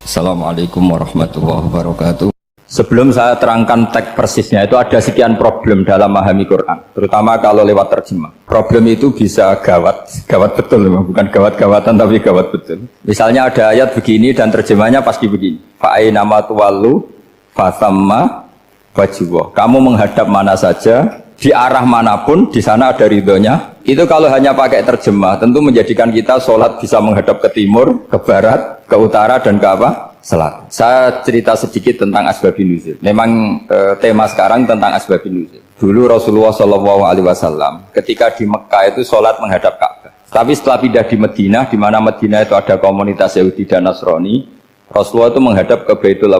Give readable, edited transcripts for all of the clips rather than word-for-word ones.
Assalamualaikum warahmatullahi wabarakatuh. Sebelum saya terangkan teks persisnya, itu ada sekian problem dalam memahami Quran, terutama kalau lewat terjemah. Problem itu bisa gawat betul, bukan gawat-gawatan tapi gawat betul. Misalnya ada ayat begini dan terjemahnya pasti begini. Fa'ainama tuwallu fasamma wajhullah. Kamu menghadap mana saja, di arah manapun, di sana ada ridhonya. Itu kalau hanya pakai terjemah, tentu menjadikan kita sholat bisa menghadap ke timur, ke barat, ke utara, dan ke apa? Selatan. Saya cerita sedikit tentang asbabun nuzul. Memang tema sekarang tentang asbabun nuzul. Dulu Rasulullah SAW ketika di Mekah itu sholat menghadap Ka'bah. Tapi setelah pindah di Madinah, di mana Madinah itu ada komunitas Yahudi dan Nasrani, Rasulullah itu menghadap ke Baitul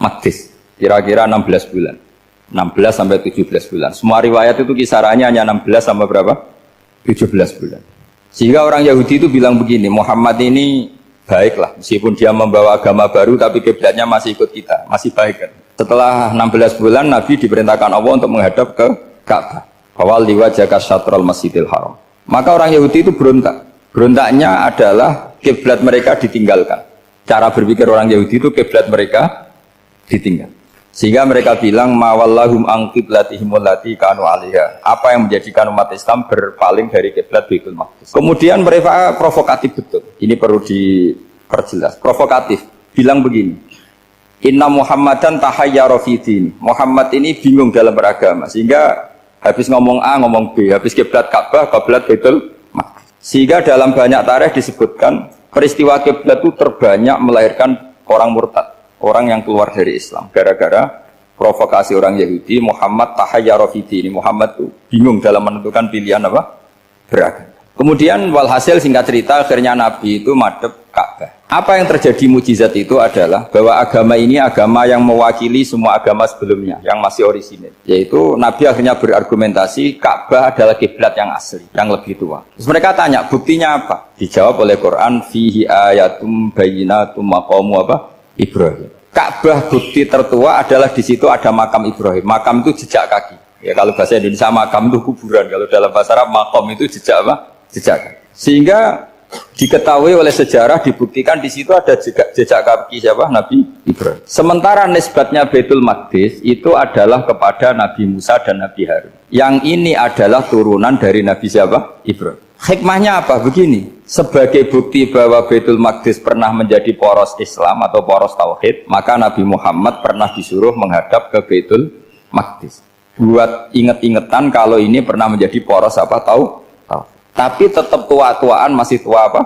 Maqdis. Kira-kira 16 bulan. 16 sampai 17 bulan. Semua riwayat itu kisarannya hanya 16 sampai berapa? 17 bulan. Sehingga orang Yahudi itu bilang begini, Muhammad ini baiklah, meskipun dia membawa agama baru tapi kiblatnya masih ikut kita, masih baik kan. Setelah 16 bulan Nabi diperintahkan Allah untuk menghadap ke Ka'bah. Fawal liwajhaka syatrul masjidil haram. Maka orang Yahudi itu berontak. Berontaknya adalah kiblat mereka ditinggalkan. Cara berpikir orang Yahudi itu kiblat mereka ditinggal. Sehingga mereka bilang mawallahum an qiblatihim allati kanu 'alaiha. Apa yang menjadikan umat Islam berpaling dari kiblat Baitul Maqdis. Kemudian mereka provokatif betul. Ini perlu diperjelas. Provokatif. Bilang begini. Inna Muhammadan tahayyara fi din. Muhammad ini bingung dalam beragama sehingga habis ngomong A ngomong B, habis kiblat Ka'bah, kiblat Baitul Maqdis. Sehingga dalam banyak tarikh disebutkan peristiwa kiblat itu terbanyak melahirkan orang murtad. Orang yang keluar dari Islam gara-gara provokasi orang Yahudi. Muhammad tahayyara fi dini. Muhammad itu bingung dalam menentukan pilihan apa? Beragama. Kemudian walhasil singkat cerita akhirnya Nabi itu madhep Ka'bah. Apa yang terjadi mukjizat itu adalah bahwa agama ini agama yang mewakili semua agama sebelumnya yang masih orisinil. Yaitu Nabi akhirnya berargumentasi Ka'bah adalah kiblat yang asli, yang lebih tua. Terus mereka tanya, buktinya apa? Dijawab oleh Quran, fihi ayatum bayyinatum maqamu apa? Ibrahim. Ka'bah bukti tertua adalah di situ ada makam Ibrahim. Makam itu jejak kaki. Ya kalau bahasa Indonesia makam itu kuburan. Kalau dalam bahasa Arab makam itu jejak apa? Jejak kaki. Sehingga diketahui oleh sejarah dibuktikan di situ ada jejak kaki siapa? Nabi Ibrahim. Sementara nisbatnya Baitul Maqdis itu adalah kepada Nabi Musa dan Nabi Harun. Yang ini adalah turunan dari Nabi siapa? Ibrahim. Hikmahnya apa? Begini, sebagai bukti bahwa Baitul Maqdis pernah menjadi poros Islam atau poros Tauhid, maka Nabi Muhammad pernah disuruh menghadap ke Baitul Maqdis. Buat inget-ingetan kalau ini pernah menjadi poros apa? Tahu? Tapi tetap tua-tuaan masih tua apa?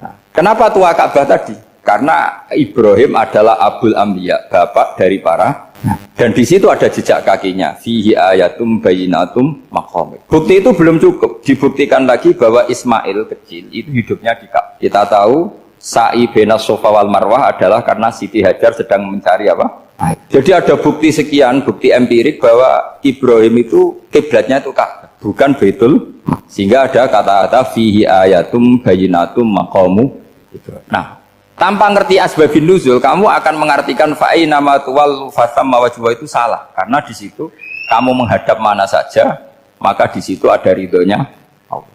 Nah, kenapa tua Ka'bah tadi? Karena Ibrahim adalah Abul Anbiya, bapak dari para. Dan di situ ada jejak kakinya. Fihi ayatum bayyinatum maqam. Bukti itu belum cukup. Dibuktikan lagi bahwa Ismail kecil itu hidupnya di Ka'bah. Kita tahu sa'i baina Safa wal Marwah adalah karena Siti Hajar sedang mencari apa? Jadi ada bukti sekian, bukti empirik bahwa Ibrahim itu kiblatnya itu Ka'bah, bukan Baitul. Sehingga ada kata-kata fihi ayatum bayyinatum maqamu Ibrahim. Nah, tanpa ngerti asbabun nuzul, kamu akan mengartikan fa'ina ma tuwallu fasamma wajhullah itu salah. Karena di situ kamu menghadap mana saja, maka di situ ada ridhonya Allah.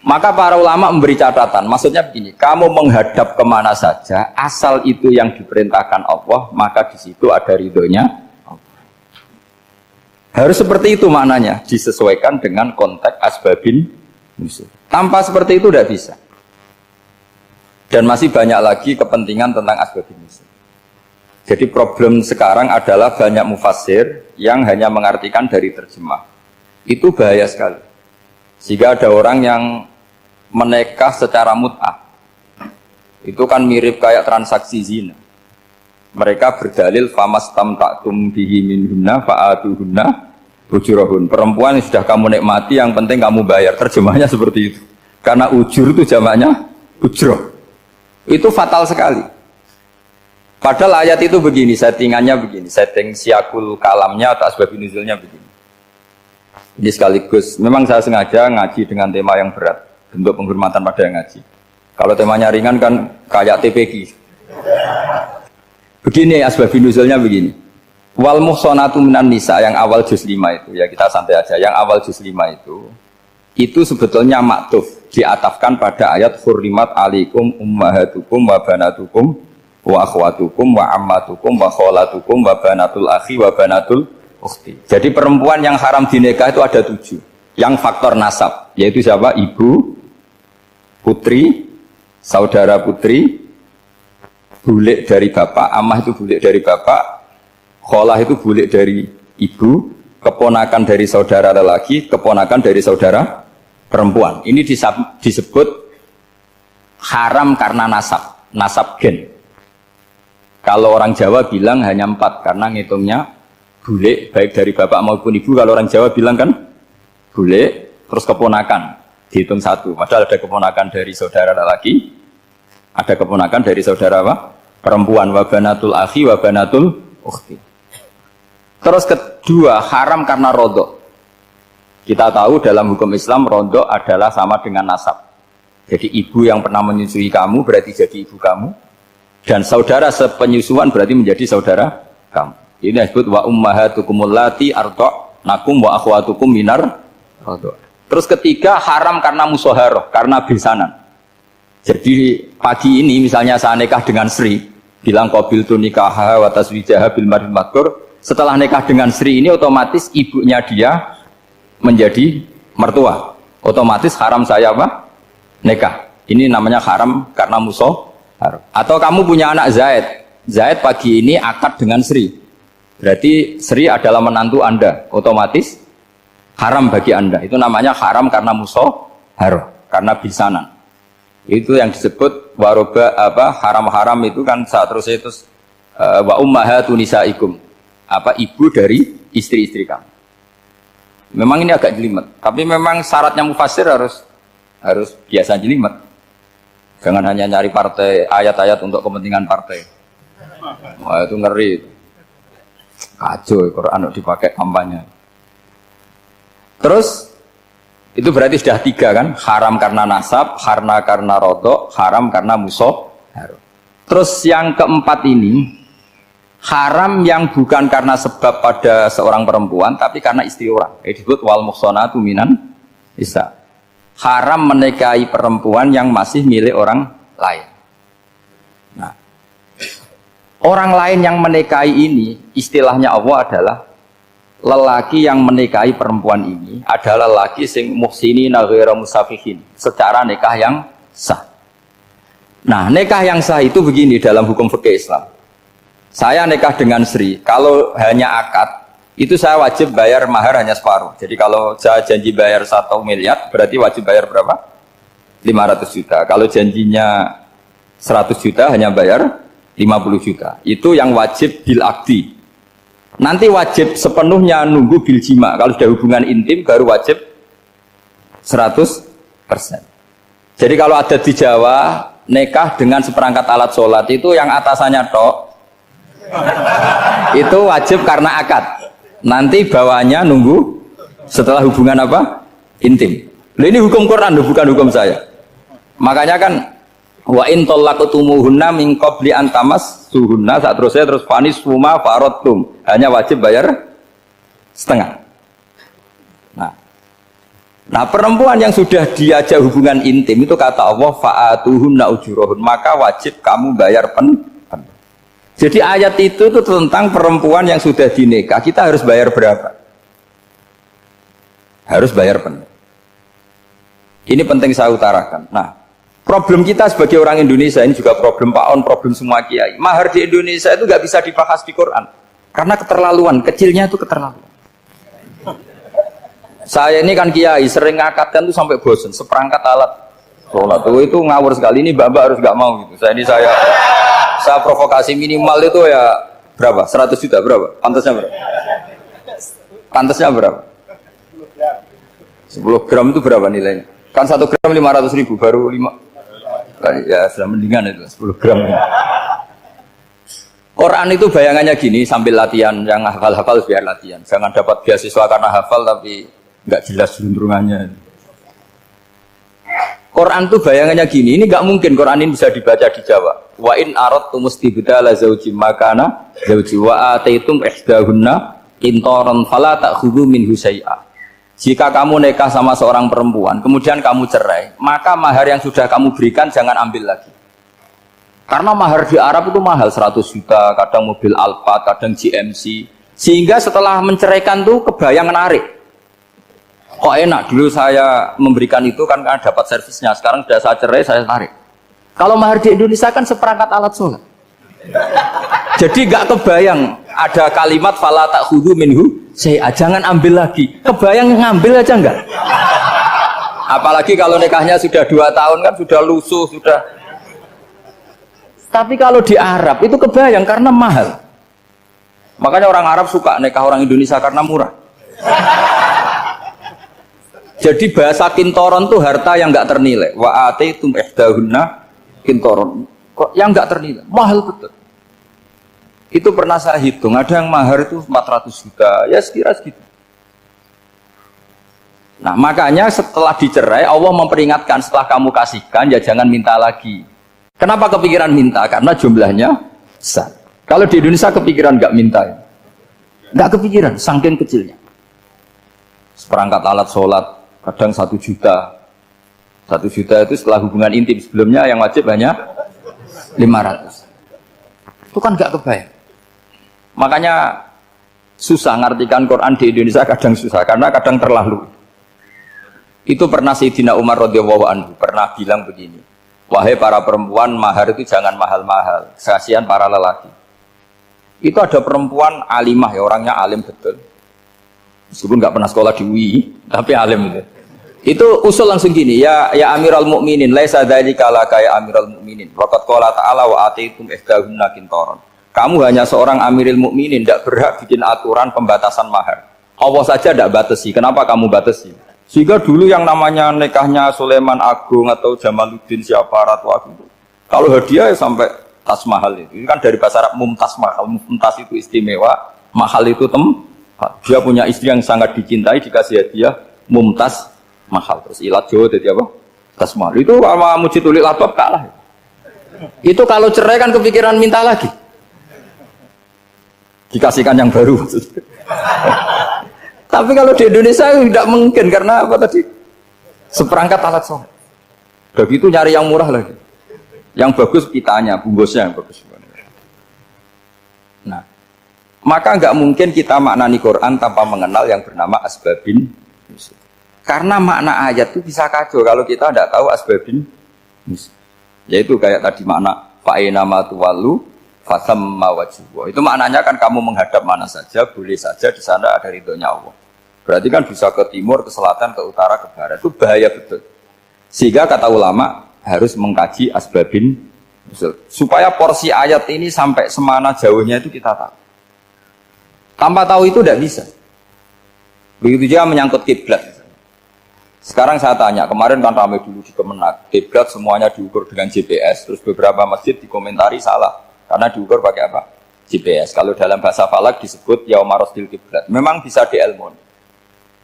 Maka para ulama memberi catatan, maksudnya begini, kamu menghadap kemana saja, asal itu yang diperintahkan Allah, maka di situ ada ridhonya Allah. Harus seperti itu maknanya, disesuaikan dengan konteks asbabun nuzul. Tanpa seperti itu tidak bisa. Dan masih banyak lagi kepentingan tentang asbabun nuzul. Jadi problem sekarang adalah banyak mufassir yang hanya mengartikan dari terjemah. Itu bahaya sekali. Sehingga ada orang yang menikah secara mut'ah. Itu kan mirip kayak transaksi zina. Mereka berdalil famastamta'tum bihi minhunna fa'atuhunna ujurahun. Perempuan yang sudah kamu nikmati yang penting kamu bayar. Terjemahnya seperti itu. Karena ujur itu jamaknya ujroh. Itu fatal sekali. Padahal ayat itu begini, settingannya begini, setting siakul kalamnya atau asbabun nuzulnya begini. Ini sekaligus, memang saya sengaja ngaji dengan tema yang berat, bentuk penghormatan pada yang ngaji. Kalau temanya ringan kan kayak TPG. Begini asbabun nuzulnya begini. Wal muhsanatu minan nisa yang awal juz 5 itu, ya kita santai aja, yang awal juz 5 itu sebetulnya maktuf, diatafkan pada ayat hurrimat alaikum ummahatukum wa banatukum wa akhwatukum wa ammatukum wa kholatukum wa banatul akhi wa banatul ukhti. Jadi perempuan yang haram dinikah itu ada 7. Yang faktor nasab, yaitu siapa? Ibu, putri, saudara putri, bulik dari bapak, amah itu bulik dari bapak, kholah itu bulik dari ibu, keponakan dari saudara lelaki, keponakan dari saudara perempuan. Ini disebut haram karena nasab gen. Kalau orang Jawa bilang hanya 4 karena ngitungnya bulik baik dari bapak maupun ibu. Kalau orang Jawa bilang kan bulik terus keponakan dihitung 1. Padahal ada keponakan dari saudara lelaki, ada keponakan dari saudara apa? Perempuan. Wa banatul akhi wa banatul ukhti. Terus kedua haram karena rodok. Kita tahu dalam hukum Islam rodok adalah sama dengan nasab. Jadi ibu yang pernah menyusui kamu berarti jadi ibu kamu. Dan saudara sepenyusuan berarti menjadi saudara kamu. Ini disebut wa ummahatukumul lati arda'nakum wa akhwatukum minar radha'. Terus ketiga haram karena musoharoh, karena besanan. Jadi pagi ini misalnya saya nikah dengan Sri, bilang qabil tu nikaha wa taswijaha bil maril madkur. Setelah nikah dengan Sri ini otomatis ibunya dia menjadi mertua. Otomatis haram saya apa? Nikah. Ini namanya haram karena musoharoh. Atau kamu punya anak Zaid, Zaid pagi ini akad dengan Sri, berarti Sri adalah menantu Anda, otomatis haram bagi Anda. Itu namanya haram karena musoharoh, karena bisanan. Itu yang disebut waroba apa haram-haram itu kan saat terus itu wa ummahatu nisaikum, apa ibu dari istri-istri kamu. Memang ini agak jelimet, tapi memang syaratnya mufassir harus biasa jelimet. Jangan hanya nyari partai, ayat-ayat untuk kepentingan partai. Wah itu ngeri. Kacau, Quran dipakai kampanye. Terus, itu berarti sudah 3 kan? Haram karena nasab, karena rodok, haram karena musoharoh. Terus yang keempat ini, haram yang bukan karena sebab pada seorang perempuan, tapi karena istri orang. Disebut wal muhsanatu minan nisa. Haram menikahi perempuan yang masih milik orang lain. Nah, orang lain yang menikahi ini, istilahnya Allah adalah lelaki yang menikahi perempuan ini adalah lelaki sing muhsini ghairu musafihin, secara nikah yang sah. Nah, nikah yang sah itu begini dalam hukum fikih Islam. Saya nikah dengan Sri, kalau hanya akad itu saya wajib bayar mahar hanya separuh. Jadi kalau saya janji bayar 1 miliar, berarti wajib bayar berapa? 500 juta. Kalau janjinya 100 juta, hanya bayar 50 juta. Itu yang wajib bil akdi. Nanti wajib sepenuhnya nunggu bil jima. Kalau sudah hubungan intim, baru wajib 100%. Jadi kalau ada di Jawa, nikah dengan seperangkat alat sholat, itu yang atasannya tok, itu wajib karena akad. Nanti bawahnya nunggu setelah hubungan apa? Intim. Loh, ini hukum Quran, bukan hukum saya. Makanya kan wa in talaqtumuhunna min qabli an tamassuhunna, saat terus fanis huma faradtum, hanya wajib bayar setengah. Nah, perempuan yang sudah diajak hubungan intim itu kata Allah fa'atuhunna ujurahun, maka wajib kamu bayar penuh. Jadi ayat itu tentang perempuan yang sudah dinikah, kita harus bayar berapa? Harus bayar penuh. Ini penting saya utarakan. Nah, problem kita sebagai orang Indonesia, ini juga problem Pak On, problem semua kiai. Mahar di Indonesia itu nggak bisa dibahas di Quran, karena keterlaluan, kecilnya itu keterlaluan. Saya ini kan kiai, sering ngakatkan tuh sampai bosan, seperangkat alat sholat itu ngawur sekali. Ini mbak harus nggak mau gitu. Saya provokasi minimal itu ya berapa? 100 juta berapa? Pantasnya berapa? Pantasnya berapa? 10 gram itu berapa nilainya? Kan 1 gram 500.000, baru 5. Ya sudah mendingan itu 10 gram. Quran itu bayangannya gini, sambil latihan, yang hafal-hafal biar latihan. Jangan dapat beasiswa karena hafal tapi nggak jelas juntrungannya. Quran tuh bayangannya gini, ini nggak mungkin Quran ini bisa dibaca di Jawa. Wa in aradtum istibdala zawji makana zawji wa ataitum ihdahunna qintaran fala ta'khudhu minhu syai'a. Jika kamu nikah sama seorang perempuan, kemudian kamu cerai, maka mahar yang sudah kamu berikan jangan ambil lagi. Karena mahar di Arab itu mahal 100 juta, kadang mobil Alphard, kadang GMC. Sehingga setelah menceraikan tuh kebayang menarik. Kok enak dulu saya memberikan itu kan dapat servisnya. Sekarang sudah saya cerai, saya tarik. Kalau mahar di Indonesia kan seperangkat alat sholat. Jadi gak kebayang ada kalimat fala ta'khudhu minhu syai'a, jangan ambil lagi. Kebayang ngambil aja enggak? Apalagi kalau nikahnya sudah 2 tahun kan sudah lusuh, sudah. Tapi kalau di Arab itu kebayang karena mahal. Makanya orang Arab suka nikah orang Indonesia karena murah. Jadi bahasa kintoron tuh harta yang enggak ternilai. Wa ataitum ihdahunna kintoron. Kok yang enggak ternilai? Mahal betul. Itu pernah saya hitung, ada yang mahar itu 400 juta, ya sekira segitu. Nah makanya setelah dicerai Allah memperingatkan, setelah kamu kasihkan ya jangan minta lagi. Kenapa kepikiran minta? Karena jumlahnya besar. Kalau di Indonesia kepikiran nggak minta ya? Nggak kepikiran, saking kecilnya. Seperangkat alat sholat kadang 1 juta. 1 juta itu setelah hubungan intim, sebelumnya yang wajib hanya 500. Itu kan nggak kebayang. Makanya susah ngartikan Quran di Indonesia, kadang susah karena kadang terlalu. Itu pernah Sayyidina Umar radhiyallahu anhu pernah bilang begini, wahai para perempuan, mahar itu jangan mahal-mahal, kasihan para lelaki. Itu ada perempuan alimah ya, orangnya alim betul, meskipun nggak pernah sekolah di UI tapi alim itu. Itu usul langsung gini, ya Amiral Mukminin, laisa dzalika laka ya Amiral Mukminin, waqad qala ta'ala wa ataitum ihdahunna qintaran. Kamu hanya seorang Amirul Mukminin, tidak berhak bikin aturan pembatasan mahar. Allah saja tidak batasi. Kenapa kamu batasi? Sehingga dulu yang namanya nikahnya Sulaiman Agung atau Jamaluddin siapa Ratu Agung, kalau hadiah ya sampai tas mahal itu. Ini kan dari bahasa Arab mumtaz mahal. Mumtaz itu istimewa, mahal itu tempat. Dia punya istri yang sangat dicintai, dikasih hadiah mumtaz mahal. Terus ilat Jawa jadi apa? Tas mahal. Itu sama Mujid Ulil Albab kalah. Itu kalau cerai kan kepikiran minta lagi. Dikasihkan yang baru. Tapi kalau di Indonesia tidak mungkin karena apa tadi? Seperangkat alat sholat. Begitu nyari yang murah lagi. Yang bagus kitanya, bungkusnya yang bagus. Nah, maka nggak mungkin kita maknani Quran tanpa mengenal yang bernama asbabin. Karena makna ayat itu bisa kacau kalau kita tidak tahu asbabin. Yaitu kayak tadi makna fa'ina ma tuwallu fasamma wajhuhu. Itu maknanya kan kamu menghadap mana saja, boleh saja di sana ada ridhonya Allah. Berarti kan bisa ke timur, ke selatan, ke utara, ke barat. Itu bahaya betul. Sehingga kata ulama harus mengkaji asbabin supaya porsi ayat ini sampai semana jauhnya itu kita tahu. Tanpa tahu itu tidak bisa. Begitu juga menyangkut kiblat. Sekarang saya tanya, kemarin kan ramai dulu di Kemenak, kiblat semuanya diukur dengan GPS, terus beberapa masjid dikomentari salah. Karena diukur pakai apa? GPS. Kalau dalam bahasa falak disebut yaumarosdil kiblat. Memang bisa diilmun.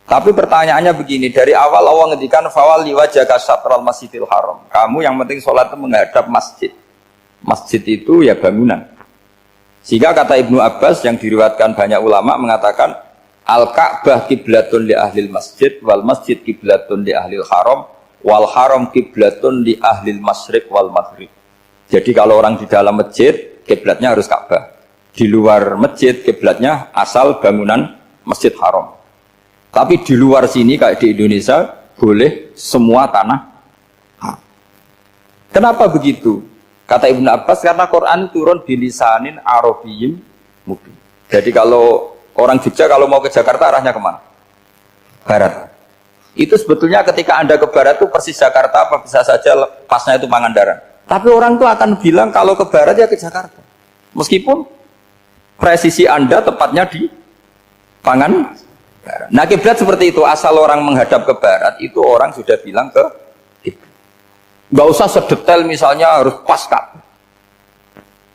Tapi pertanyaannya begini, dari awal Allah ngendikan fawal liwajhaka syatral masjidil haram. Kamu yang penting sholat itu menghadap masjid. Masjid itu ya bangunan. Sehingga kata Ibnu Abbas yang diriwayatkan banyak ulama mengatakan al-Ka'bah kiblatun li ahlil masjid wal masjid kiblatun li ahlil haram wal haram kiblatun li ahlil masyriq wal maghrib. Jadi kalau orang di dalam masjid kiblatnya harus Ka'bah. Di luar masjid kiblatnya asal bangunan Masjid Haram. Tapi di luar sini kayak di Indonesia boleh semua tanah. Kenapa begitu? Kata Ibnu Abbas karena Quran turun di lisanin Arabiyyin mubin. Jadi kalau orang Jogja kalau mau ke Jakarta arahnya kemana? Barat. Itu sebetulnya ketika Anda ke barat itu persis Jakarta apa bisa saja pasnya itu Pangandaran. Tapi orang itu akan bilang kalau ke barat ya ke Jakarta. Meskipun presisi Anda tepatnya di Pangandaran. Nah kiblat seperti itu, asal orang menghadap ke barat itu orang sudah bilang ke kiblat. Gak usah sedetail misalnya harus pas Ka'bah.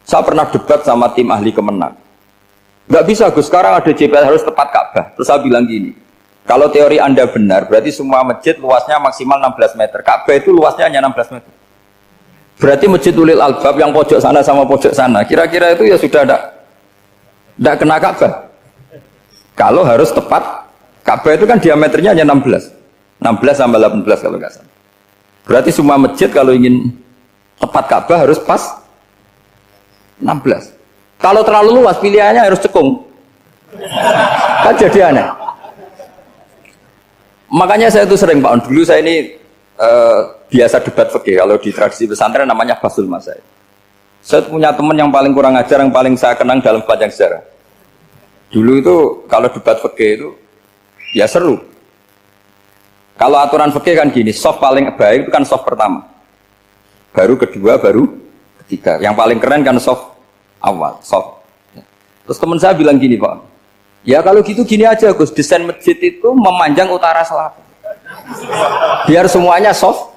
Saya pernah debat sama tim ahli Kemenak. Gak bisa Gus, sekarang ada GPS harus tepat Ka'bah. Terus saya bilang gini, kalau teori Anda benar, berarti semua masjid luasnya maksimal 16 meter. Ka'bah itu luasnya hanya 16 meter. Berarti Masjid Ulil Albab yang pojok sana sama pojok sana, kira-kira itu ya sudah tidak kena Ka'bah. Kalau harus tepat, Ka'bah itu kan diameternya hanya 16 sampai 18 kalau nggak salah. Berarti semua masjid kalau ingin tepat Ka'bah harus pas 16. Kalau terlalu luas pilihannya harus cekung. Kan jadi aneh. Makanya saya itu sering Pak, dulu saya ini biasa debat fikih. Kalau di tradisi pesantren namanya Basul Masail. Saya punya teman yang paling kurang ajar, yang paling saya kenang dalam sepanjang sejarah. Dulu itu kalau debat fikih itu ya seru. Kalau aturan fikih kan gini, soft paling baik itu kan soft pertama. Baru kedua, baru ketiga. Yang paling keren kan soft awal, soft. Terus teman saya bilang gini Pak, ya kalau gitu gini aja Gus, desain masjid itu memanjang utara selatan. Biar semuanya soft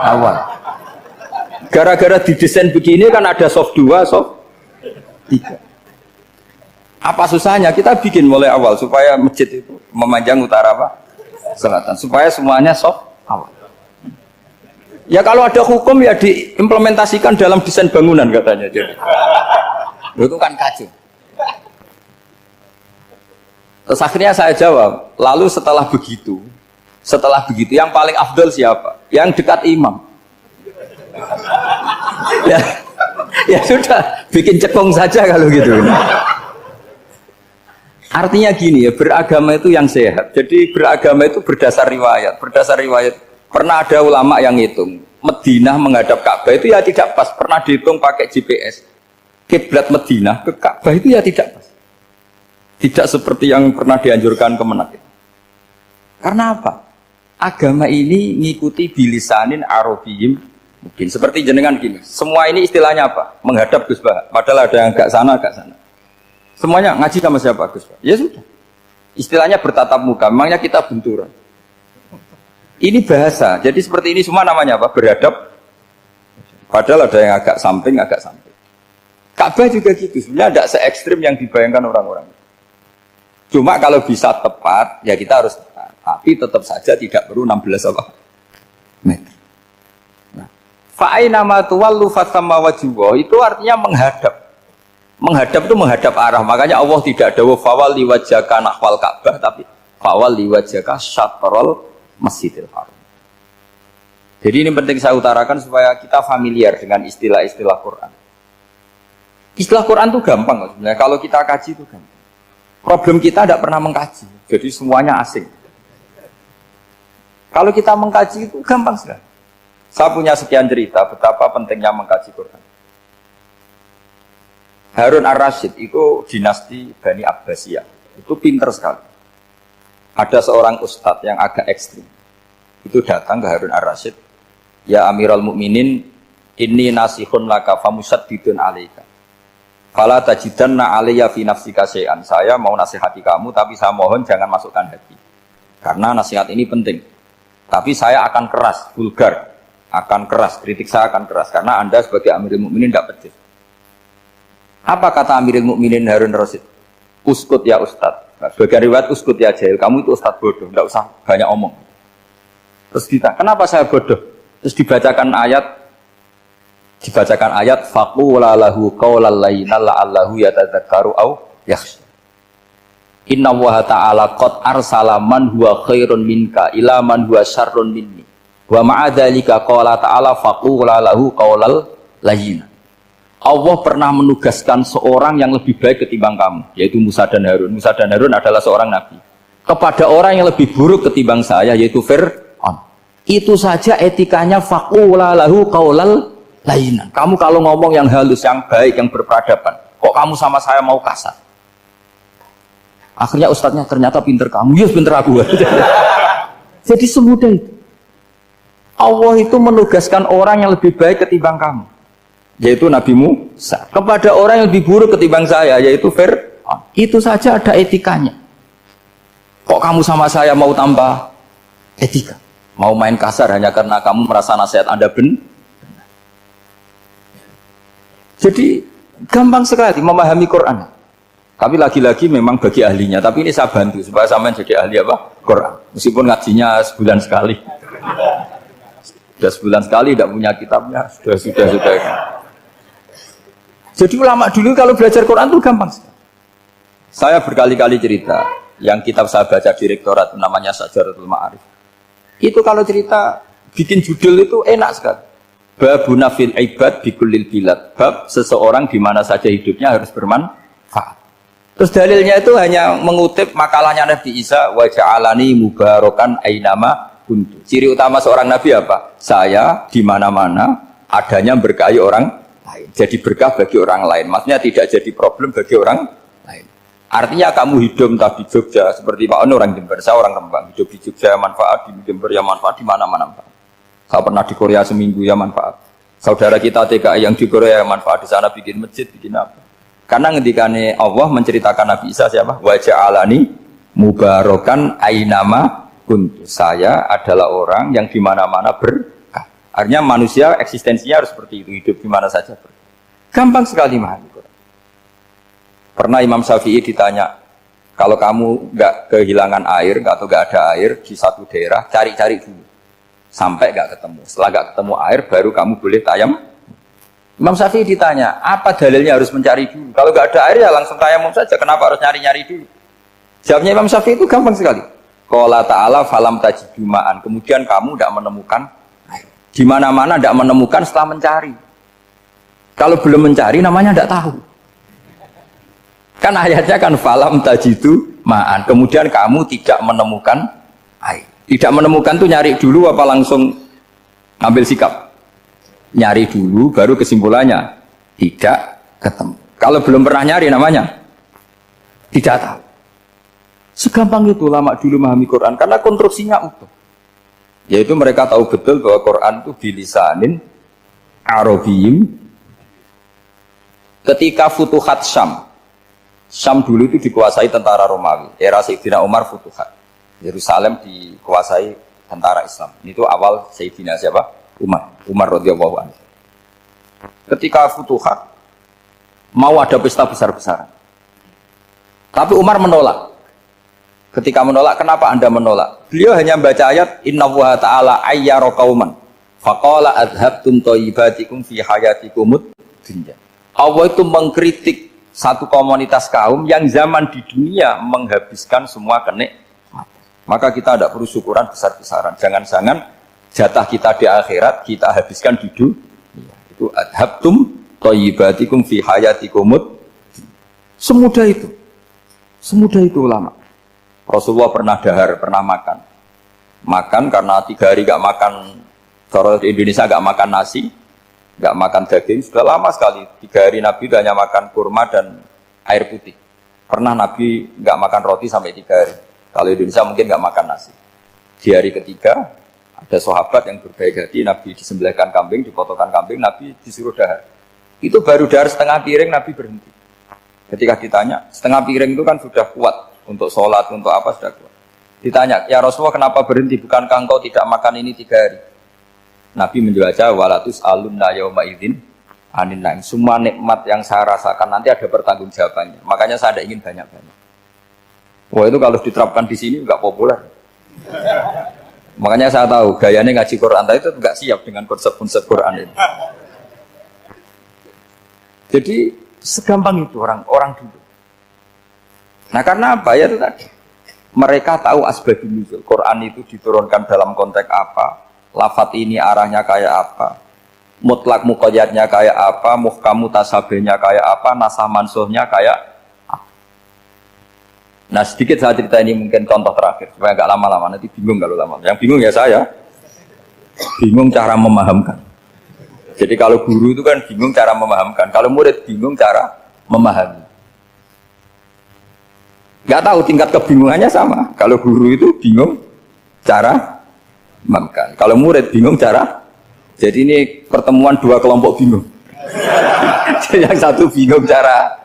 awal. Gara-gara didesain begini kan ada soft 2, soft 3. Apa susahnya? Kita bikin mulai awal supaya masjid itu memanjang utara apa? Selatan. Supaya semuanya soft awal. Ya kalau ada hukum ya diimplementasikan dalam desain bangunan katanya. Jadi. Itu kan kacau. Terus akhirnya saya jawab, lalu setelah begitu yang paling afdol siapa? Yang dekat imam. ya sudah, bikin cekung saja kalau gitu. Artinya gini ya, beragama itu yang sehat. Jadi beragama itu berdasar riwayat. Berdasar riwayat, pernah ada ulama yang hitung, Madinah menghadap Ka'bah itu ya tidak pas. Pernah dihitung pakai GPS. Kiblat Madinah ke Ka'bah itu ya tidak pas. Tidak seperti yang pernah dianjurkan Kemenak. Karena apa? Agama ini ngikuti bilisanin arabiyyin mungkin. Seperti jenengan gini. Semua ini istilahnya apa? Menghadap Gus Bah. Padahal ada yang agak sana, agak sana. Semuanya ngaji sama siapa Gus Bah? Ya sudah. Istilahnya bertatap muka. Memangnya kita benturan. Ini bahasa. Jadi seperti ini semua namanya apa? Berhadap. Padahal ada yang agak samping, agak samping. Ka'bah juga gitu, sebenarnya tidak se-ekstrim yang dibayangkan orang-orang. Cuma kalau bisa tepat, ya kita harus tepat. Tapi tetap saja tidak perlu 16 meter. Nah, fa'aina ma tuwallu fathamma wajhullah itu artinya menghadap. Menghadap itu menghadap arah. Makanya Allah tidak dawuh fawal liwajhaka nahwal Ka'bah, tapi fawal liwajhaka syatrul Masjidil Haram. Jadi ini penting saya utarakan supaya kita familiar dengan istilah-istilah Quran. Istilah Quran itu gampang sebenarnya. Kalau kita kaji itu gampang. Problem kita tidak pernah mengkaji. Jadi semuanya asing. Kalau kita mengkaji itu gampang sekali. Saya punya sekian cerita betapa pentingnya mengkaji Quran. Harun ar-Rasyid itu dinasti Bani Abbasiyah. Itu pinter sekali. Ada seorang ustadz yang agak ekstrim. Itu datang ke Harun ar-Rasyid. Ya Amirul Mukminin, inni nasihun laka famusaddidun alaika. Fala tajidanna alayya fi nafsika syai'an. Saya mau nasihati kamu tapi saya mohon jangan masukkan hati. Karena nasihat ini penting. Tapi saya akan keras, vulgar. Akan keras, kritik saya akan keras karena Anda sebagai Amirul Mukminin tidak pedes. Apa kata Amirul Mukminin Harun Rasyid? Uskut ya Ustadz. Nah, sebagai riwayat uskut ya jahil. Kamu itu Ustadz bodoh, tidak usah banyak omong. Terus kita, kenapa saya bodoh? Terus dibacakan ayat faqula lahu qaulal layyina la'allahu yatadzakkaru aw yakhsha. Inna Allaha ta'ala qad arsala man huwa khairun minka ila man huwa syarrun minni. Wa ma'a dzalika qala ta'ala faqula lahu qaulal layyina. Allah pernah menugaskan seorang yang lebih baik ketimbang kamu, yaitu Musa dan Harun. Musa dan Harun adalah seorang nabi. Kepada orang yang lebih buruk ketimbang saya, yaitu Fir'aun. Itu saja etikanya faqula lahu qaulal lainah. Kamu kalau ngomong yang halus, yang baik, yang berperadaban, kok kamu sama saya mau kasar? Akhirnya ustadznya ternyata pinter kamu, yes pinter aku. Jadi semudah itu. Allah itu menugaskan orang yang lebih baik ketimbang kamu, yaitu Nabi Musa, kepada orang yang lebih buruk ketimbang saya, yaitu Fir'aun. Itu saja ada etikanya. Kok kamu sama saya mau tambah etika? Mau main kasar hanya karena kamu merasa nasihat Anda benar? Jadi gampang sekali memahami Quran. Tapi lagi-lagi memang bagi ahlinya. Tapi ini saya bantu supaya sampean jadi ahli apa? Quran. Meskipun ngajinya sebulan sekali. Sudah sebulan sekali tidak punya kitabnya. Sudah. Jadi ulama dulu kalau belajar Quran itu gampang sekali. Saya berkali-kali cerita. Yang kitab saya baca di rektorat namanya Syajaratul Ma'arif. Itu kalau cerita bikin judul itu enak sekali. Babuna fil ibad bikulil bilad. Bab seseorang di mana saja hidupnya harus bermanfaat. Terus dalilnya itu hanya mengutip makalahnya Nabi Isa, wa ja'alani mubarakan ainama kuntu. Ciri utama seorang nabi apa? Saya di mana-mana adanya berkahi orang lain. Jadi berkah bagi orang lain. Maksudnya tidak jadi problem bagi orang lain. Artinya kamu hidup entah di Jogja seperti Pak Ono orang Jember, saya orang Rembang. Hidup di Jogja manfaat, di Jember ya manfaat, di mana-mana manfaat. Saya pernah di Korea seminggu ya manfaat. Saudara kita TKI yang di Korea ya manfaat, di sana bikin masjid, bikin apa. Karena ngendikane Allah menceritakan Nabi Isa siapa? Wa ja'alani mubarakan ainama kuntu. Saya adalah orang yang di mana-mana berkah. Artinya manusia eksistensinya harus seperti itu, hidup di mana saja berkah. Gampang sekali memahami Quran. Pernah Imam Syafi'i ditanya, kalau kamu nggak kehilangan air atau nggak ada air di satu daerah, cari-cari dulu. Sampai nggak ketemu. Setelah nggak ketemu air, baru kamu boleh tayam. Imam Syafi'i ditanya, apa dalilnya harus mencari dulu? Kalau nggak ada air ya langsung tayamum saja. Kenapa harus nyari-nyari dulu? Jawabnya Imam Syafi'i itu gampang sekali. Qala ta'ala falam tajidu ma'an. Kemudian kamu tidak menemukan air. Di mana-mana tidak menemukan setelah mencari. Kalau belum mencari namanya tidak tahu. Kan ayatnya kan falam tajidu ma'an. Kemudian kamu tidak menemukan air. Tidak menemukan tuh nyari dulu apa langsung ambil sikap? Nyari dulu baru kesimpulannya tidak ketemu. Kalau belum pernah nyari namanya tidak tahu. Segampang itu ulama dulu memahami Quran karena konstruksinya utuh. Yaitu mereka tahu betul bahwa Quran itu bilisanin Arabiyyin. Ketika Futuhat Syam dulu itu dikuasai tentara Romawi. Era Sayyidina Umar Futuhat. Yerusalem dikuasai tentara Islam. Itu awal Sayyidina siapa? Umar radhiyallahu anhu. Ketika Futuhat mau ada pesta besar-besaran. Tapi Umar menolak. Ketika menolak, kenapa Anda menolak? Beliau hanya membaca ayat innallaha ta'ala ayyara qauman faqala adhabtum thayyibatikum fi hayatikumud dunya. Allah itu mengkritik satu komunitas kaum yang zaman di dunia menghabiskan semua kenikmatan. Maka kita tidak perlu syukuran besar-besaran. Jangan-jangan jatah kita di akhirat kita habiskan di dunia. Itu adhabtum thayyibatikum fi hayatikumud. Semudah itu. Semudah itu ulama. Rasulullah pernah dahar, pernah makan. Makan karena 3 hari gak makan. Kalau di Indonesia gak makan nasi, gak makan daging. Sudah lama sekali. 3 hari Nabi hanya makan kurma dan air putih. Pernah Nabi gak makan roti sampai 3 hari. Kalau Indonesia mungkin nggak makan nasi. Di hari ketiga ada sahabat yang berbaik hati, Nabi disembelihkan kambing, dipotongkan kambing, Nabi disuruh dahar. Itu baru dahar setengah piring, Nabi berhenti. Ketika ditanya, setengah piring itu kan sudah kuat untuk sholat, untuk apa sudah kuat. Ditanya, ya Rasulullah kenapa berhenti? Bukankah engkau tidak makan ini 3 hari? Nabi menjawab, walatus alunna yauma idzin anin naim. Semua nikmat yang saya rasakan nanti ada pertanggungjawabannya. Makanya saya tidak ingin banyak-banyak. Wah itu kalau diterapkan di sini nggak populer. Makanya saya tahu gayanya ngaji Quran itu nggak siap dengan konsep-konsep Quran ini. Jadi segampang itu orang dulu. Nah karena apa ya itu tadi? Mereka tahu asbabun nuzul. Quran itu diturunkan dalam konteks apa? Lafat ini arahnya kayak apa? Mutlak muqayyadnya kayak apa? Muhkam mutasabihnya kayak apa? Nasah mansuhnya kayak. Nah sedikit saya cerita ini mungkin contoh terakhir supaya agak lama-lama, nanti bingung kalau lama. Yang bingung ya saya, bingung cara memahamkan. Jadi kalau guru itu kan bingung cara memahamkan, kalau murid bingung cara memahami. Gak tahu tingkat kebingungannya sama. Kalau guru itu bingung cara memahamkan, kalau murid bingung cara. Jadi ini pertemuan 2 kelompok bingung. Yang satu bingung cara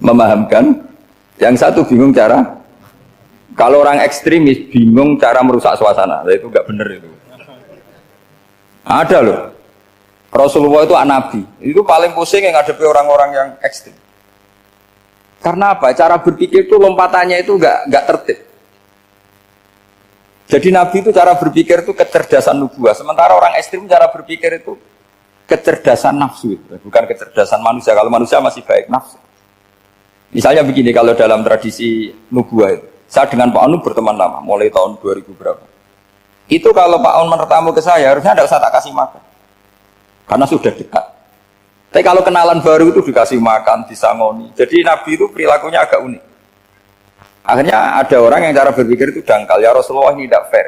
memahamkan. Yang satu bingung cara, kalau orang ekstremis bingung cara merusak suasana, itu nggak bener itu. Ada loh, Rasulullah itu nabi, itu paling pusing yang ngadepi orang-orang yang ekstrim. Karena apa? Cara berpikir itu lompatannya itu nggak tertib. Jadi nabi itu cara berpikir itu kecerdasan nubuah, sementara orang ekstrim cara berpikir itu kecerdasan nafsu, bukan kecerdasan manusia. Kalau manusia masih baik nafsu. Misalnya begini, kalau dalam tradisi nubuah itu, saya dengan Pak Anu berteman lama, mulai tahun 2000 berapa. Itu kalau Pak Anu bertamu ke saya, harusnya tidak usah tak kasih makan. karena sudah dekat. Tapi kalau kenalan baru itu dikasih makan, disangoni. Jadi Nabi itu perilakunya agak unik. Akhirnya ada orang yang cara berpikir itu dangkal. Ya Rasulullah ini tidak fair.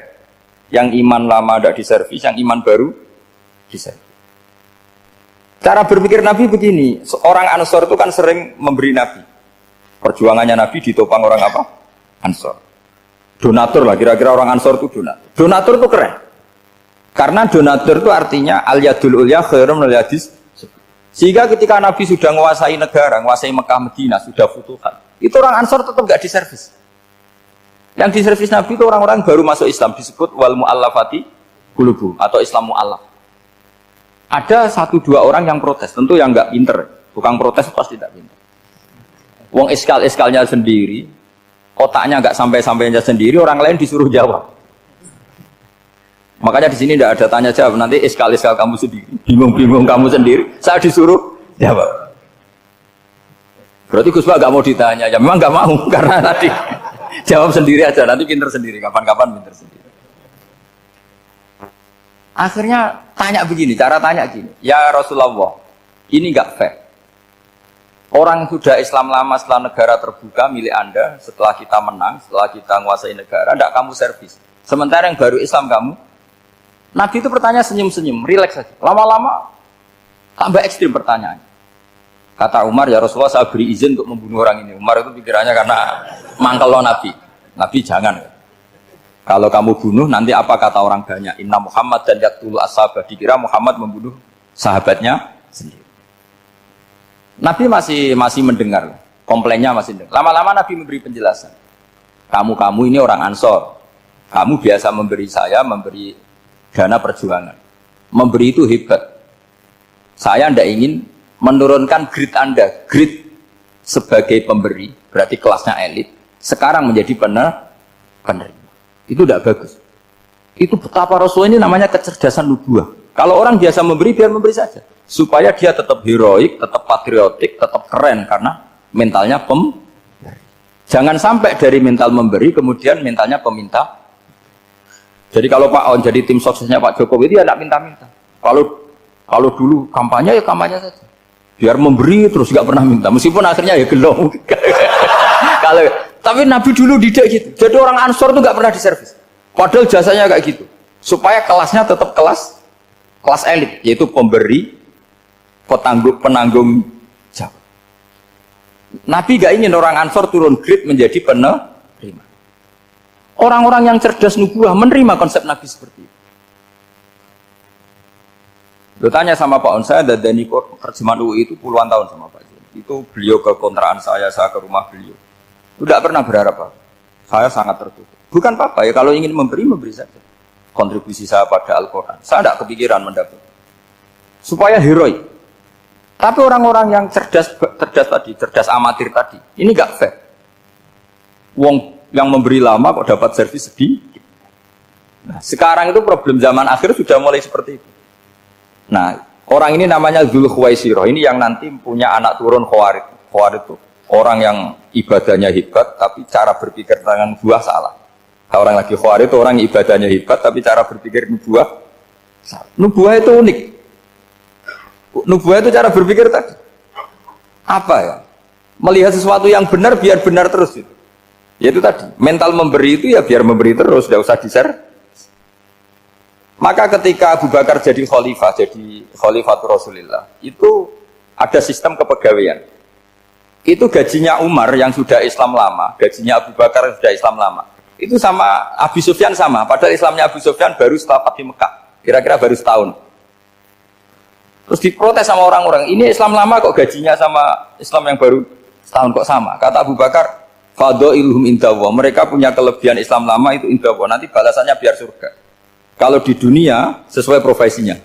Yang iman lama tidak diservis, yang iman baru diservis. Cara berpikir Nabi begini, orang Ansor itu kan sering memberi Nabi. Perjuangannya Nabi ditopang orang apa? Ansor. Donatur lah, kira-kira orang Ansor itu donatur. Donatur itu keren. Karena donatur itu artinya al-yadul ulya khairum minal yadis. Sehingga ketika Nabi sudah menguasai negara, menguasai Mekah Madinah, sudah futuhat, itu orang Ansor tetap gak diservis. Yang diservis Nabi itu orang-orang baru masuk Islam, disebut wal mu'allafati qulubuhum atau Islam mu'allaf. Ada 1-2 orang yang protes, tentu yang gak pinter. Tukang protes pasti tidak pinter. Wong iskal-iskalnya sendiri, otaknya gak sampai-sampainya sendiri, orang lain disuruh jawab. Makanya di sini tidak ada tanya jawab, nanti iskal-iskal kamu sendiri, bingung-bingung kamu sendiri, saya disuruh jawab. Berarti Gus Pak gak mau ditanya, ya memang gak mau, karena tadi jawab sendiri aja, nanti pinter sendiri, kapan-kapan pinter sendiri. Akhirnya tanya begini, cara tanya gini, ya Rasulullah, ini gak fair. Orang sudah Islam lama setelah negara terbuka milik Anda, setelah kita menang, setelah kita menguasai negara, tidak kamu servis. Sementara yang baru Islam kamu, Nabi itu pertanyaan senyum-senyum, rileks saja. Lama-lama tambah ekstrim pertanyaannya. Kata Umar, ya Rasulullah saya beri izin untuk membunuh orang ini. Umar itu pikirannya karena mangkel lo Nabi. Nabi jangan. Kalau kamu bunuh, nanti apa kata orang banyak? Inna Muhammad dan yaktulu ashabah. Dikira Muhammad membunuh sahabatnya sendiri. Nabi masih mendengar. Komplainnya masih dengar. Lama-lama Nabi memberi penjelasan. Kamu ini orang Ansor. Kamu biasa memberi saya, memberi dana perjuangan. Memberi itu hebat. Saya tidak ingin menurunkan grade Anda. Grade sebagai pemberi, berarti kelasnya elit. Sekarang menjadi penerima. Itu tidak bagus. Itu betapa Rasul ini namanya kecerdasan nubuah. Kalau orang biasa memberi, biar memberi saja. Supaya dia tetap heroik, tetap patriotik, tetap keren. Karena mentalnya pemberi. Jangan sampai dari mental memberi, kemudian mentalnya peminta. Jadi kalau Pak On jadi tim suksesnya Pak Jokowi itu ya tidak minta-minta. Kalau dulu kampanye ya kampanye saja. Biar memberi terus nggak pernah minta. Meskipun akhirnya ya gelong. Tapi Nabi dulu tidak gitu. Jadi orang Ansor itu nggak pernah diservis. Padahal jasanya kayak gitu. Supaya kelasnya tetap kelas elit, yaitu pemberi, penanggung jawab. Nabi nggak ingin orang Ansor turun grade menjadi penerima. Orang-orang yang cerdas nubuah menerima konsep Nabi seperti itu. Bertanya sama Pak On, saya dadani terjemahan UI itu puluhan tahun sama Pak. Itu beliau ke kontrakan saya ke rumah beliau. Tidak pernah berharap apa. Saya sangat tertutup. Bukan apa-apa ya, kalau ingin memberi saja. Kontribusi saya pada Al-Quran. Saya tidak kepikiran mendapat. Supaya heroik. Tapi orang-orang yang cerdas amatir tadi, ini nggak fair. Wong yang memberi lama kok dapat servis sedikit. Nah, sekarang itu problem zaman akhir sudah mulai seperti itu. Nah, orang ini namanya Dzul Khuwaisirah. Ini yang nanti punya anak turun Khawarid. Khawarid itu orang yang ibadahnya hebat, tapi cara berpikir tentang nubuah salah. Nah, orang lagi Khawarid itu orang ibadahnya hebat, tapi cara berpikir nubuah salah. Nubuah itu unik. Nubuah itu cara berpikir tadi. Apa ya? Melihat sesuatu yang benar biar benar terus itu. Yaitu tadi, mental memberi itu ya biar memberi terus, tidak usah di-share. Maka ketika Abu Bakar jadi Khalifatul Rasulillah, itu ada sistem kepegawaian. Itu gajinya Umar yang sudah Islam lama, gajinya Abu Bakar yang sudah Islam lama. Itu sama Abu Sufyan sama, padahal Islamnya Abu Sufyan baru setelah Fathu Mekah, kira-kira baru setahun. Terus diprotes sama orang-orang, ini Islam lama kok gajinya sama Islam yang baru setahun kok sama. Kata Abu Bakar, Fadha'iluhum indallah. Mereka punya kelebihan Islam lama itu indallah. Nanti balasannya biar surga. Kalau di dunia sesuai profesinya.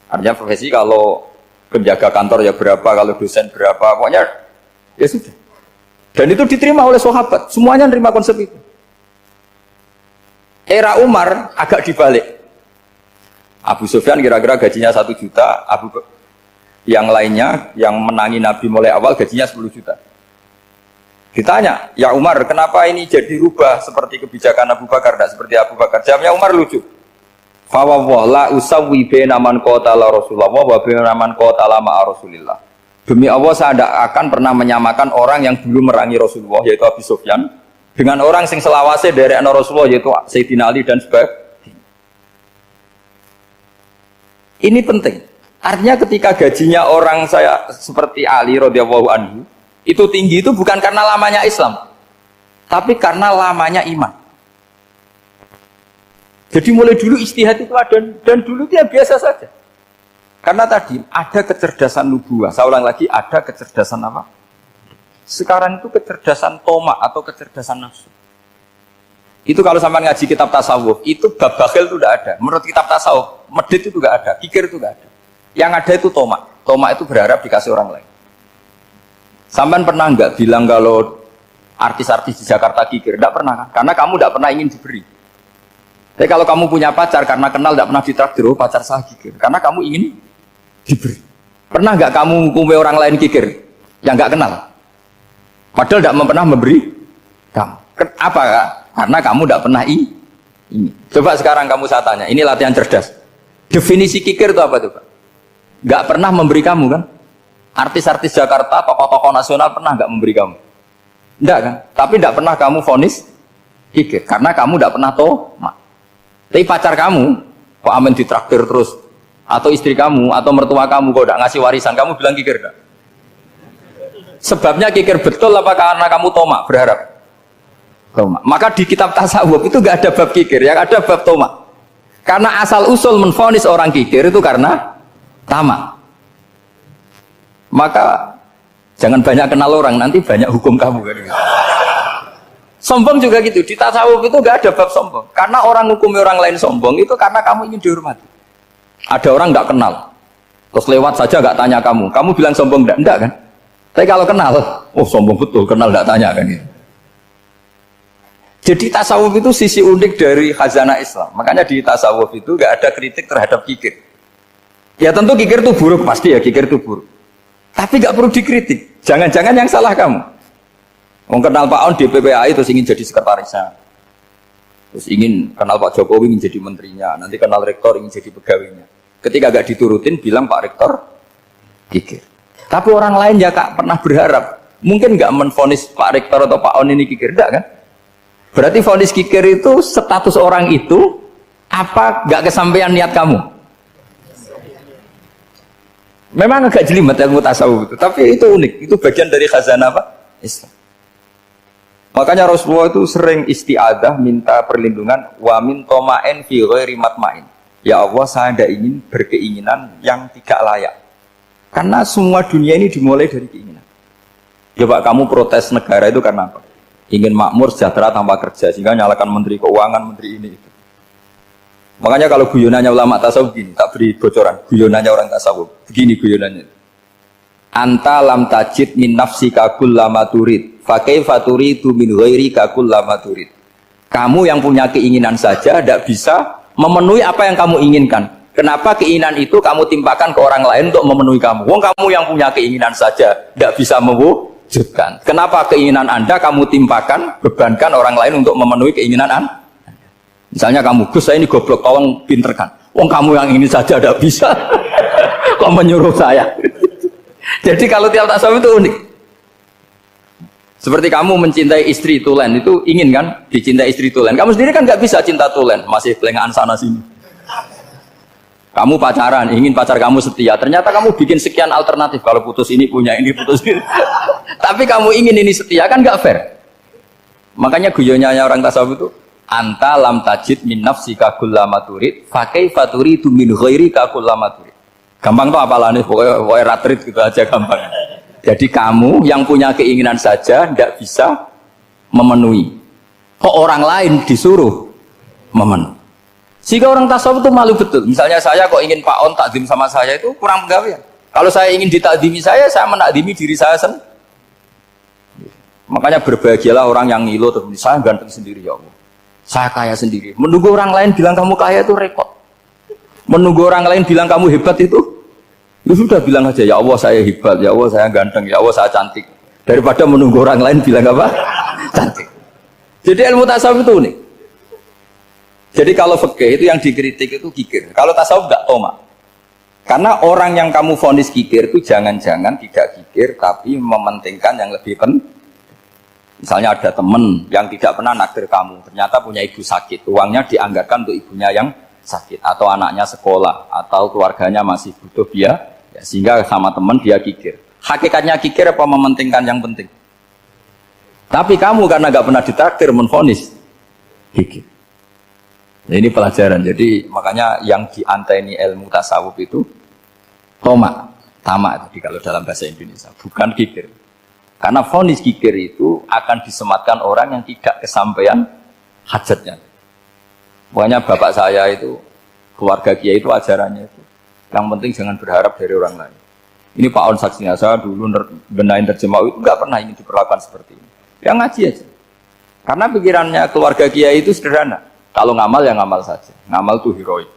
Artinya profesi kalau penjaga kantor ya berapa, kalau dosen berapa, pokoknya ya sudah. Dan itu diterima oleh sahabat. Semuanya menerima konsep itu. Era Umar agak dibalik. Abu Sufyan kira-kira gajinya 1 juta, yang lainnya yang menangi Nabi mulai awal gajinya 10 juta. Ditanya, ya Umar, kenapa ini jadi rubah seperti kebijakan Abu Bakar, tidak seperti Abu Bakar? Jawabnya Umar lucu. Fa la usawwi baina man qatala Rasulullah wa baina man qatala ma'a Rasulillah. Demi Allah saya tidak akan pernah menyamakan orang yang dulu merangi Rasulullah yaitu Abu Sufyan dengan orang sing selawase dari Rasulullah yaitu Sayyidina Ali dan sebagainya. Ini penting. Artinya ketika gajinya orang saya seperti Ali radhiyallahu anhu itu tinggi itu bukan karena lamanya Islam, tapi karena lamanya iman. Jadi mulai dulu ijtihad itu ada dan dulu dia biasa saja. Karena tadi ada kecerdasan nubuah. Saya ulang lagi, ada kecerdasan apa? Sekarang itu kecerdasan tomak atau kecerdasan nafsu. Itu kalau sampai ngaji kitab tasawuf, itu bab bakhil itu tidak ada. Menurut kitab tasawuf, medit itu tidak ada, kikir itu tidak ada. Yang ada itu tomak. Tomak itu berharap dikasih orang lain. Sampai pernah nggak bilang kalau artis-artis di Jakarta kikir? Tidak pernah kan? Karena kamu tidak pernah ingin diberi. Tapi kalau kamu punya pacar karena kenal tidak pernah ditraktir, oh pacar saya kikir. Karena kamu ingin diberi. Pernah nggak kamu ngukumi orang lain kikir yang nggak kenal? Padahal tidak pernah memberi kamu. Apa? Karena kamu tidak pernah ini. Coba sekarang kamu saya tanya, ini latihan cerdas. Definisi kikir itu apa tuh Pak? Nggak pernah memberi kamu kan? Artis-artis Jakarta, tokoh-tokoh nasional pernah nggak memberi kamu? Enggak kan? Tapi tidak pernah kamu vonis kikir karena kamu tidak pernah tomak. Tapi pacar kamu, kok amin ditraktir terus, atau istri kamu, atau mertua kamu, kok tidak ngasih warisan, kamu bilang kikir enggak? Sebabnya kikir betul apa karena kamu tomak, berharap? Tomak. Maka di kitab tasawuf itu enggak ada bab kikir, yang ada bab tomak. Karena asal usul menvonis orang kikir itu karena tamak. Maka jangan banyak kenal orang, nanti banyak hukum kamu kan. Sombong juga gitu, di tasawuf itu nggak ada bab sombong. Karena orang hukumi orang lain sombong itu karena kamu ingin dihormati. Ada orang nggak kenal, terus lewat saja nggak tanya kamu bilang sombong enggak kan? Tapi kalau kenal, oh sombong betul, kenal nggak tanya kan gitu. Jadi tasawuf itu sisi unik dari khazanah Islam. Makanya di tasawuf itu nggak ada kritik terhadap kikir. Ya tentu kikir itu buruk, pasti ya kikir itu buruk. Tapi nggak perlu dikritik. Jangan-jangan yang salah kamu. Mau kenal Pak On di PPAI terus ingin jadi sekretarisnya, terus ingin kenal Pak Jokowi ingin jadi menterinya, nanti kenal rektor ingin jadi pegawainya. Ketika gak diturutin bilang Pak Rektor kikir. Tapi orang lain ya Kak pernah berharap, mungkin gak menvonis Pak Rektor atau Pak On ini kikir, enggak kan? Berarti vonis kikir itu status orang itu apa gak kesampaian niat kamu? Memang agak jelimet ilmu tasawuf itu, tapi itu unik, itu bagian dari khazanah apa? Islam. Makanya Rasulullah itu sering isti'adah minta perlindungan wa min toma'in fi ghairi matma'in. Ya Allah, saya tidak ingin berkeinginan yang tidak layak. Karena semua dunia ini dimulai dari keinginan. Coba kamu protes negara itu karena apa? Ingin makmur, sejahtera tanpa kerja, sehingga nyalakan menteri keuangan, menteri ini itu. Makanya kalau guyonannya ulama tasawuf begini, tak beri bocoran, guyonannya orang tasawuf. Begini guyonannya. Anta lam tajid min nafsika kullama turid. Fakaifa turidu min ghairika kullama turid. Kamu yang punya keinginan saja tidak bisa memenuhi apa yang kamu inginkan. Kenapa keinginan itu kamu timpakan ke orang lain untuk memenuhi kamu? Wong kamu yang punya keinginan saja tidak bisa mewujudkan. Kenapa keinginan Anda kamu timpakan, bebankan orang lain untuk memenuhi keinginan Anda? Misalnya kamu, Gus saya ini goblok, tolong pinterkan. Wong kamu yang ini saja tidak bisa. Kok menyuruh saya? Jadi kalau tiap tasawuf itu unik. Seperti kamu mencintai istri tulen, itu ingin kan dicintai istri tulen. Kamu sendiri kan nggak bisa cinta tulen, masih pelengahan sana sini. Kamu pacaran, ingin pacar kamu setia. Ternyata kamu bikin sekian alternatif. Kalau putus ini punya ini, putus ini. Tapi kamu ingin ini setia, kan nggak fair. Makanya guyonanya orang tasawuf itu, anta lam tajid min nafsika kullama turid, fakaifa turidu min ghairika kullama turid. Gampang tuh apalane, pokoknya ratrit gitu aja gampang. Jadi kamu yang punya keinginan saja tidak bisa memenuhi. Kok orang lain disuruh memenuhi. Sehingga orang tasawuf itu malu betul. Misalnya saya kok ingin Pak On takdim sama saya itu kurang pegawaian. Kalau saya ingin ditakdimi saya menakdimi diri saya sendiri. Makanya berbahagialah orang yang ngilu terus saya ganteng sendiri ya Allah. Saya kaya sendiri. Menunggu orang lain bilang kamu kaya itu repot. Menunggu orang lain bilang kamu hebat itu, ya sudah bilang aja ya Allah saya hebat, ya Allah saya ganteng, ya Allah saya cantik. Daripada menunggu orang lain bilang apa? Cantik. Jadi ilmu tasawuf itu unik. Jadi kalau fikih itu yang dikritik itu kikir. Kalau tasawuf enggak toma. Karena orang yang kamu vonis kikir itu jangan-jangan tidak kikir tapi mementingkan yang lebih penting. Misalnya ada teman yang tidak pernah naktir kamu, ternyata punya ibu sakit, uangnya dianggarkan untuk ibunya yang sakit, atau anaknya sekolah, atau keluarganya masih butuh biaya, ya, sehingga sama teman dia kikir. Hakikatnya kikir apa mementingkan yang penting? Tapi kamu karena nggak pernah ditakdir menvonis kikir. Nah, ini pelajaran. Jadi makanya yang dianteni ilmu tasawuf itu tamak tadi kalau dalam bahasa Indonesia, bukan kikir. Karena vonis kikir itu akan disematkan orang yang tidak kesampaian hajatnya. Pokoknya bapak saya itu, keluarga kiai itu ajarannya itu, yang penting jangan berharap dari orang lain. Ini Pak On saksinya, saya dulu benahin terjemah itu nggak pernah ingin diperlakukan seperti ini. Yang ngaji aja. Karena pikirannya keluarga kiai itu sederhana. Kalau ngamal ya ngamal saja. Ngamal itu heroik.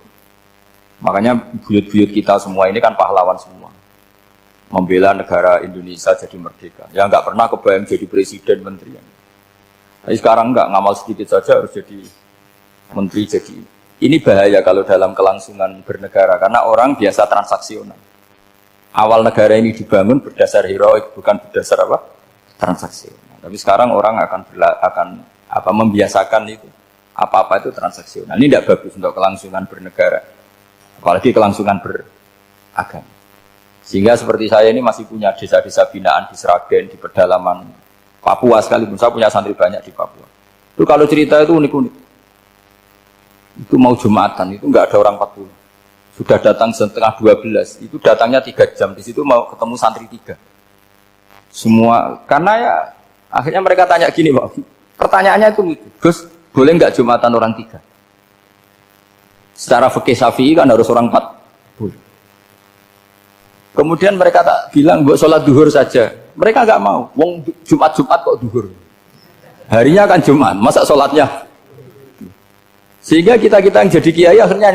Makanya buyut-buyut kita semua ini kan pahlawan semua. Membela negara Indonesia jadi merdeka. Ya nggak pernah kebayang jadi presiden, menteri. Tapi sekarang nggak, ngamal sedikit saja harus jadi menteri. Jadi ini bahaya kalau dalam kelangsungan bernegara. Karena orang biasa transaksional. Awal negara ini dibangun berdasar heroik, bukan berdasar apa? Transaksional. Tapi sekarang orang akan membiasakan itu. Apa-apa itu transaksional. Ini tidak bagus untuk kelangsungan bernegara. Apalagi kelangsungan beragama. Sehingga seperti saya ini masih punya desa-desa binaan di Sragen, di pedalaman Papua sekalipun. Saya punya santri banyak di Papua. Itu kalau cerita itu unik-unik. Itu mau Jumatan, itu nggak ada orang 40. Sudah datang setengah 12, itu datangnya 3 jam. Di situ mau ketemu santri 3. Semua, karena ya akhirnya mereka tanya gini, Pak. Pertanyaannya itu lucu. Gus, boleh nggak Jumatan orang 3? Secara fikih Syafi'i kan harus orang 4. Boleh. Kemudian mereka tak bilang buat sholat duhur saja. Mereka nggak mau. Wong Jumat kok duhur. Harinya kan Jumat, masa sholatnya? Sehingga kita yang jadi kiai akhirnya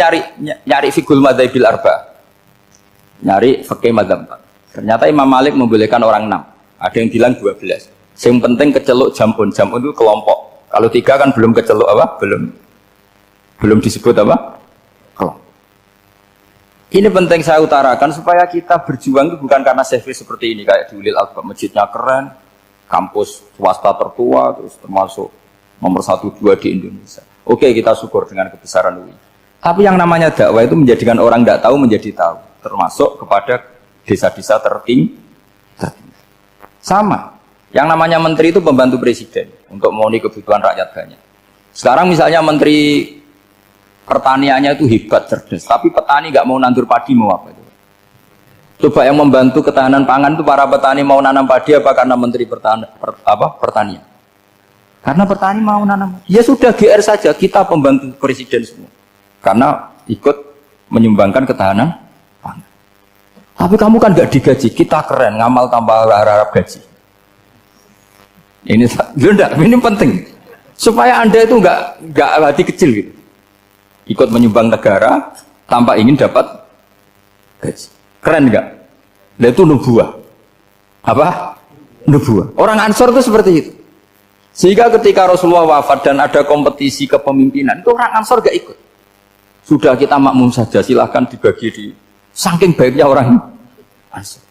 nyari fikul madzhabil arba, nyari fikih madzhab 4. Ternyata Imam Malik membolehkan orang 6. Ada yang bilang 12. Yang penting keceluk jamun itu kelompok. Kalau 3 kan belum keceluk apa? Belum disebut apa? Kelompok. Ini penting saya utarakan supaya kita berjuang itu bukan karena service seperti ini kayak di Ulil Albab, masjidnya keren, kampus swasta tertua, terus termasuk nomor 1-2 di Indonesia. Oke, kita syukur dengan kebesaran UI. Tapi yang namanya dakwah itu menjadikan orang tidak tahu menjadi tahu, termasuk kepada desa-desa tertinggi. Sama. Yang namanya menteri itu pembantu presiden untuk memenuhi kebutuhan rakyat banyak. Sekarang misalnya menteri pertaniannya itu hebat, cerdas, tapi petani nggak mau nandur padi, mau apa itu? Coba yang membantu ketahanan pangan itu para petani mau nanam padi apa karena menteri pertanian? Karena petani mau nanam. Ya sudah GR saja, kita pembantu presiden semua. Karena ikut menyumbangkan ketahanan pangan. Tapi kamu kan nggak digaji, kita keren, ngamal tanpa harap gaji. Ini penting supaya Anda itu nggak hati kecil gitu. Ikut menyumbang negara tanpa ingin dapat gaji. Keren nggak? Nah, itu nubuah. Apa? Nubuah. Orang Ansor itu seperti itu. Sehingga ketika Rasulullah wafat dan ada kompetisi kepemimpinan, itu orang Ansor gak ikut. Sudah kita makmum saja, silahkan dibagi di saking baiknya orang Ansor.